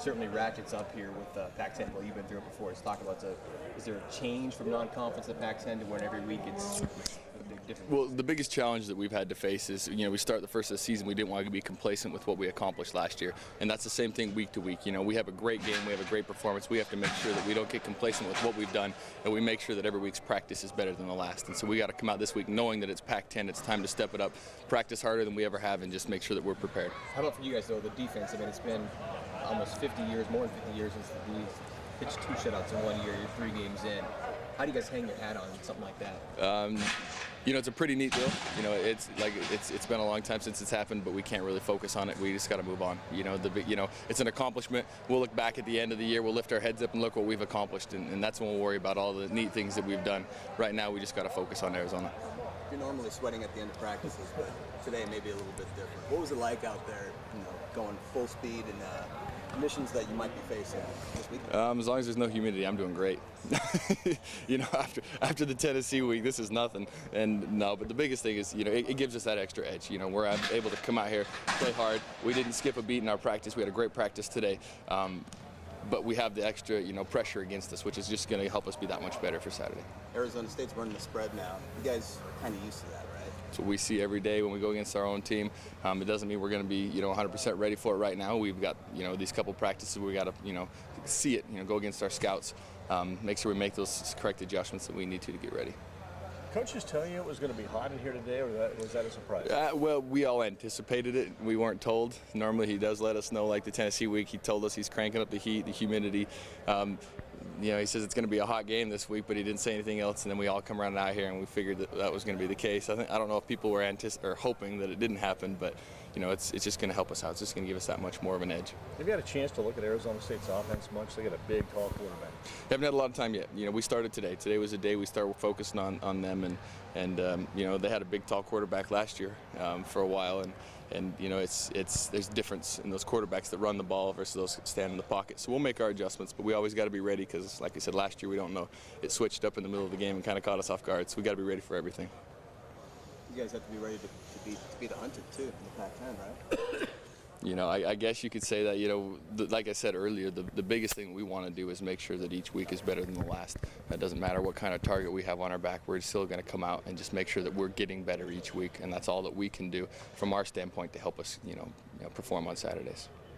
certainly ratchets up here with Pac-10. Well, you've been through it before. Let's talk about is there a change from non-conference to Pac-10 to where every week it's a big difference? Well, the biggest challenge that we've had to face is, we start the first of the season, we didn't want to be complacent with what we accomplished last year. And that's the same thing week to week. We have a great game, we have a great performance. We have to make sure that we don't get complacent with what we've done, and we make sure that every week's practice is better than the last. And so we got to come out this week knowing that it's Pac-10, it's time to step it up, practice harder than we ever have, and just make sure that we're prepared. How about for you guys, though, the defense? I mean, it's been almost 50 years, more than 50 years since the Bees pitched 2 shutouts in 1 year. You're 3 games in. How do you guys hang your hat on something like that? It's a pretty neat deal. It's been a long time since it's happened, but we can't really focus on it. We just got to move on. It's an accomplishment. We'll look back at the end of the year. We'll lift our heads up and look what we've accomplished, and that's when we'll worry about all the neat things that we've done. Right now, we just got to focus on Arizona. You're normally sweating at the end of practices, but today maybe a little bit different. What was it like out there, going full speed and conditions that you might be facing this week? As long as there's no humidity, I'm doing great. After the Tennessee week, this is nothing. But the biggest thing is, it gives us that extra edge. We're able to come out here, play hard. We didn't skip a beat in our practice. We had a great practice today. But we have the extra, pressure against us, which is just going to help us be that much better for Saturday. Arizona State's running the spread now. You guys are kind of used to that, right? That's what we see every day when we go against our own team. It doesn't mean we're going to be, 100% ready for it right now. We've got, these couple practices we got to, see it, go against our scouts, make sure we make those correct adjustments that we need to get ready. Coaches tell you it was going to be hot in here today, or was that a surprise? Well, we all anticipated it. We weren't told. Normally he does let us know, like the Tennessee week, he told us he's cranking up the heat, the humidity. He says it's going to be a hot game this week, but he didn't say anything else, and then we all come running out here, and we figured that was going to be the case. I don't know if people were hoping that it didn't happen, but it's just going to help us out. It's just going to give us that much more of an edge. Have you had a chance to look at Arizona State's offense much? They got a big, tall quarterback. Haven't had a lot of time yet. We started today. Today was the day we started focusing on them, and they had a big, tall quarterback last year for a while, and there's difference in those quarterbacks that run the ball versus those that stand in the pocket. So we'll make our adjustments, but we always got to be ready because, like I said, last year we don't know. It switched up in the middle of the game and kind of caught us off guard. So we got to be ready for everything. You guys have to be ready to be the hunted too in the Pac-10, right? I guess you could say that, like I said earlier, the biggest thing we want to do is make sure that each week is better than the last. That doesn't matter what kind of target we have on our back. We're still going to come out and just make sure that we're getting better each week, and that's all that we can do from our standpoint to help us, perform on Saturdays.